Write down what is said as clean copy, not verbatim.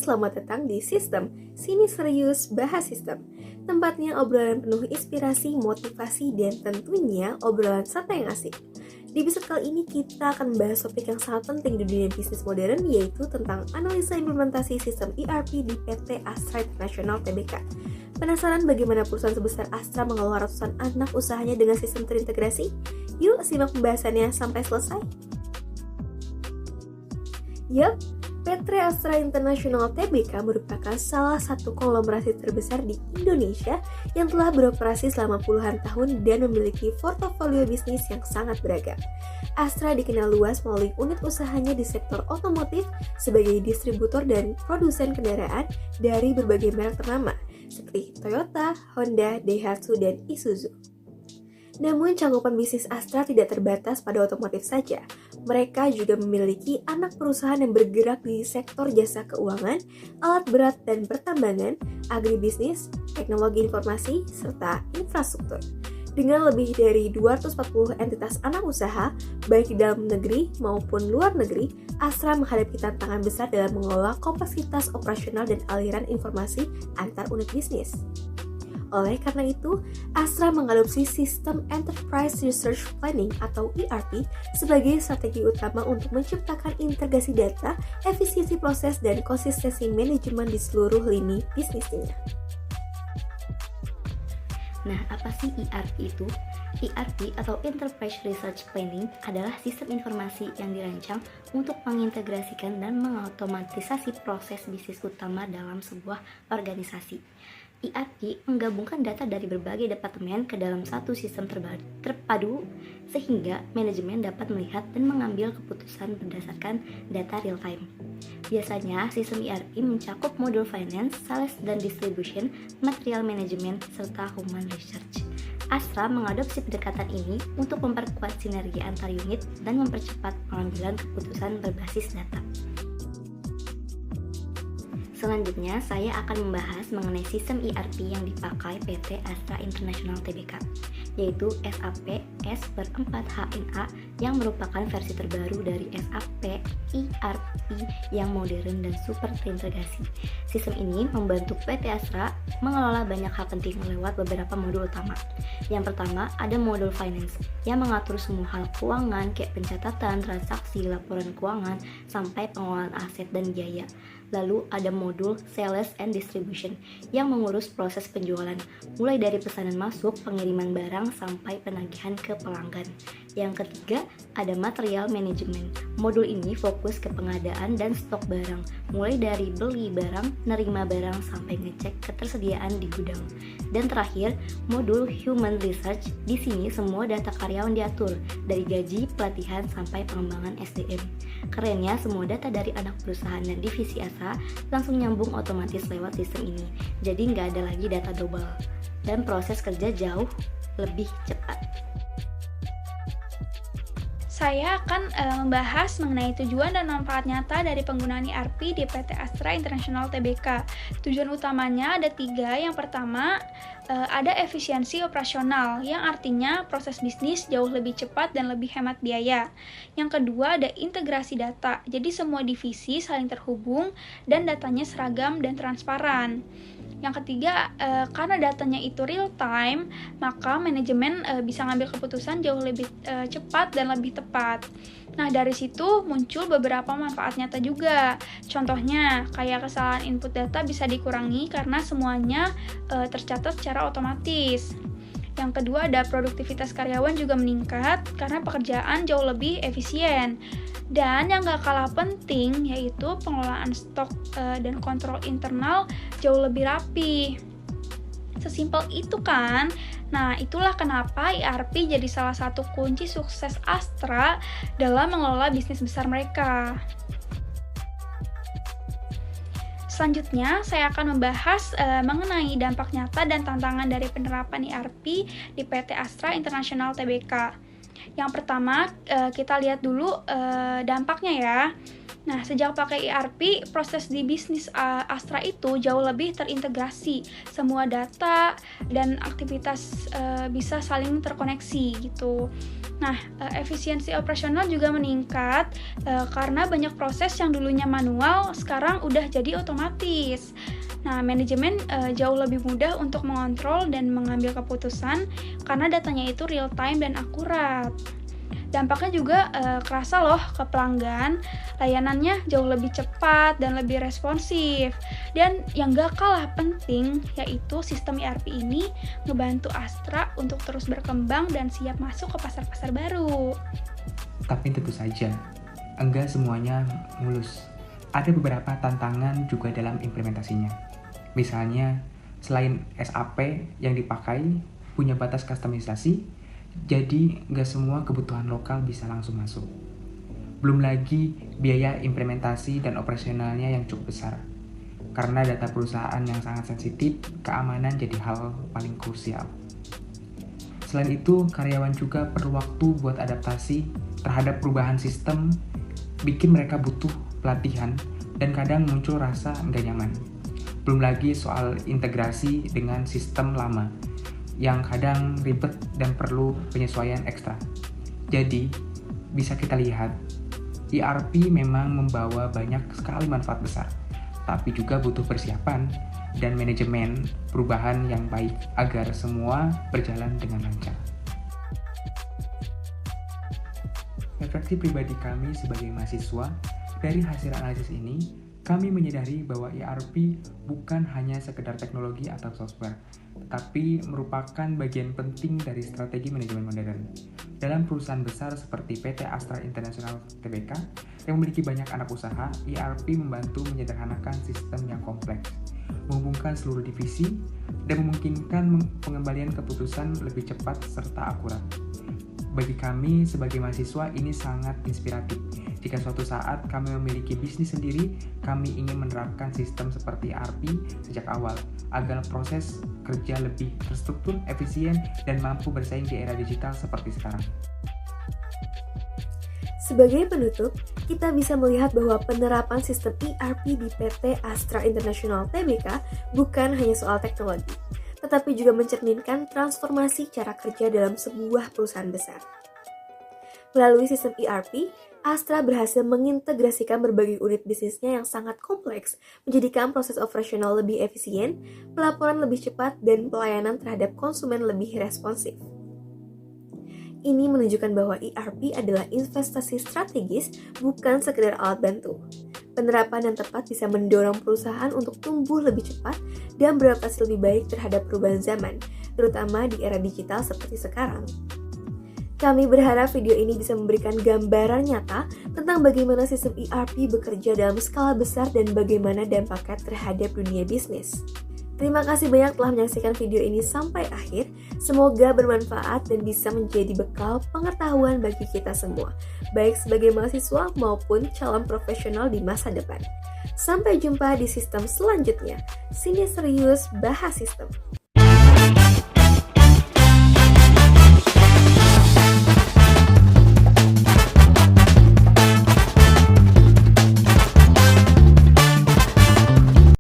selamat datang di Sistem. Sini serius bahas sistem. Tempatnya obrolan penuh inspirasi, motivasi, dan tentunya obrolan santai yang asik. Di episode kali ini kita akan membahas topik yang sangat penting di dunia bisnis modern, yaitu tentang analisa implementasi sistem ERP di PT Astra International Tbk. Penasaran bagaimana perusahaan sebesar Astra mengelola ratusan anak usahanya dengan sistem terintegrasi? Yuk simak pembahasannya sampai selesai. Yup, PT Astra International Tbk merupakan salah satu konglomerasi terbesar di Indonesia yang telah beroperasi selama puluhan tahun dan memiliki portofolio bisnis yang sangat beragam. Astra dikenal luas melalui unit usahanya di sektor otomotif sebagai distributor dan produsen kendaraan dari berbagai merek ternama seperti Toyota, Honda, Daihatsu, dan Isuzu. Namun cakupan bisnis Astra tidak terbatas pada otomotif saja. Mereka juga memiliki anak perusahaan yang bergerak di sektor jasa keuangan, alat berat dan pertambangan, agribisnis, teknologi informasi, serta infrastruktur. Dengan lebih dari 240 entitas anak usaha, baik di dalam negeri maupun luar negeri, Astra menghadapi tantangan besar dalam mengelola kompleksitas operasional dan aliran informasi antar unit bisnis. Oleh karena itu, Astra mengadopsi sistem Enterprise Resource Planning atau ERP sebagai strategi utama untuk menciptakan integrasi data, efisiensi proses, dan konsistensi manajemen di seluruh lini bisnisnya. Nah, apa sih ERP itu? ERP atau Enterprise Resource Planning adalah sistem informasi yang dirancang untuk mengintegrasikan dan mengotomatisasi proses bisnis utama dalam sebuah organisasi. ERP menggabungkan data dari berbagai departemen ke dalam satu sistem terpadu sehingga manajemen dapat melihat dan mengambil keputusan berdasarkan data real time. Biasanya, sistem ERP mencakup modul finance, sales dan distribution, material management, serta human research. Astra mengadopsi pendekatan ini untuk memperkuat sinergi antar unit dan mempercepat pengambilan keputusan berbasis data. Selanjutnya, saya akan membahas mengenai sistem ERP yang dipakai PT Astra International Tbk, yaitu SAP S/4HANA yang merupakan versi terbaru dari SAP ERP yang modern dan super terintegrasi. Sistem ini membantu PT Astra mengelola banyak hal penting lewat beberapa modul utama. Yang pertama, ada modul finance yang mengatur semua hal keuangan kayak pencatatan, transaksi, laporan keuangan, sampai pengelolaan aset dan biaya. Lalu ada modul Sales and Distribution yang mengurus proses penjualan, mulai dari pesanan masuk, pengiriman barang, sampai penagihan ke pelanggan. Yang ketiga, ada Material Management. Modul ini fokus ke pengadaan dan stok barang, mulai dari beli barang, nerima barang, sampai ngecek ketersediaan di gudang. Dan terakhir, modul Human Research. Di sini semua data karyawan diatur, dari gaji, pelatihan, sampai pengembangan SDM. Kerennya, semua data dari anak perusahaan dan divisi Astra langsung nyambung otomatis lewat sistem ini. Jadi nggak ada lagi data double. Dan proses kerja jauh lebih cepat. Saya akan membahas mengenai tujuan dan manfaat nyata dari penggunaan ERP di PT Astra International Tbk. Tujuan utamanya ada 3. Yang pertama, ada efisiensi operasional, yang artinya proses bisnis jauh lebih cepat dan lebih hemat biaya. Yang kedua, ada integrasi data, jadi semua divisi saling terhubung dan datanya seragam dan transparan. Yang ketiga, karena datanya itu real time, maka manajemen bisa ngambil keputusan jauh lebih cepat dan lebih tepat. Nah, dari situ muncul beberapa manfaat nyata juga. Contohnya, kayak kesalahan input data bisa dikurangi karena semuanya tercatat secara otomatis. Yang kedua, ada produktivitas karyawan juga meningkat karena pekerjaan jauh lebih efisien. Dan yang gak kalah penting yaitu pengelolaan stok dan kontrol internal jauh lebih rapi. Sesimpel itu kan? Nah, itulah kenapa ERP jadi salah satu kunci sukses Astra dalam mengelola bisnis besar mereka. Selanjutnya, saya akan membahas mengenai dampak nyata dan tantangan dari penerapan ERP di PT Astra International Tbk. Yang pertama, kita lihat dulu dampaknya ya. Nah, sejak pakai ERP, proses di bisnis Astra itu jauh lebih terintegrasi. Semua data dan aktivitas bisa saling terkoneksi gitu. Nah, efisiensi operasional juga meningkat karena banyak proses yang dulunya manual sekarang udah jadi otomatis. Nah, manajemen jauh lebih mudah untuk mengontrol dan mengambil keputusan karena datanya itu real time dan akurat. Dampaknya juga kerasa loh ke pelanggan, layanannya jauh lebih cepat dan lebih responsif. Dan yang gak kalah penting yaitu sistem ERP ini ngebantu Astra untuk terus berkembang dan siap masuk ke pasar-pasar baru. Tapi tentu saja, enggak semuanya mulus. Ada beberapa tantangan juga dalam implementasinya. Misalnya, selain SAP yang dipakai punya batas kustomisasi, jadi nggak semua kebutuhan lokal bisa langsung masuk. Belum lagi biaya implementasi dan operasionalnya yang cukup besar. Karena data perusahaan yang sangat sensitif, keamanan jadi hal paling krusial. Selain itu, karyawan juga perlu waktu buat adaptasi terhadap perubahan sistem, bikin mereka butuh pelatihan, dan kadang muncul rasa nggak nyaman. Belum lagi soal integrasi dengan sistem lama, yang kadang ribet dan perlu penyesuaian ekstra. Jadi, bisa kita lihat, ERP memang membawa banyak sekali manfaat besar, tapi juga butuh persiapan dan manajemen perubahan yang baik agar semua berjalan dengan lancar. Refleksi pribadi kami sebagai mahasiswa, dari hasil analisis ini, kami menyadari bahwa ERP bukan hanya sekedar teknologi atau software, tetapi merupakan bagian penting dari strategi manajemen modern. Dalam perusahaan besar seperti PT Astra International Tbk yang memiliki banyak anak usaha, ERP membantu menyederhanakan sistem yang kompleks, menghubungkan seluruh divisi, dan memungkinkan pengembalian keputusan lebih cepat serta akurat. Bagi kami sebagai mahasiswa ini sangat inspiratif. Jika suatu saat kami memiliki bisnis sendiri, kami ingin menerapkan sistem seperti ERP sejak awal, agar proses kerja lebih terstruktur, efisien, dan mampu bersaing di era digital seperti sekarang. Sebagai penutup, kita bisa melihat bahwa penerapan sistem ERP di PT Astra International Tbk bukan hanya soal teknologi, tetapi juga mencerminkan transformasi cara kerja dalam sebuah perusahaan besar. Melalui sistem ERP, Astra berhasil mengintegrasikan berbagai unit bisnisnya yang sangat kompleks, menjadikan proses operasional lebih efisien, pelaporan lebih cepat, dan pelayanan terhadap konsumen lebih responsif. Ini menunjukkan bahwa ERP adalah investasi strategis, bukan sekedar alat bantu. Penerapan yang tepat bisa mendorong perusahaan untuk tumbuh lebih cepat dan beradaptasi lebih baik terhadap perubahan zaman, terutama di era digital seperti sekarang. Kami berharap video ini bisa memberikan gambaran nyata tentang bagaimana sistem ERP bekerja dalam skala besar dan bagaimana dampaknya terhadap dunia bisnis. Terima kasih banyak telah menyaksikan video ini sampai akhir. Semoga bermanfaat dan bisa menjadi bekal pengetahuan bagi kita semua, baik sebagai mahasiswa maupun calon profesional di masa depan. Sampai jumpa di sistem selanjutnya. Sini serius, bahas sistem.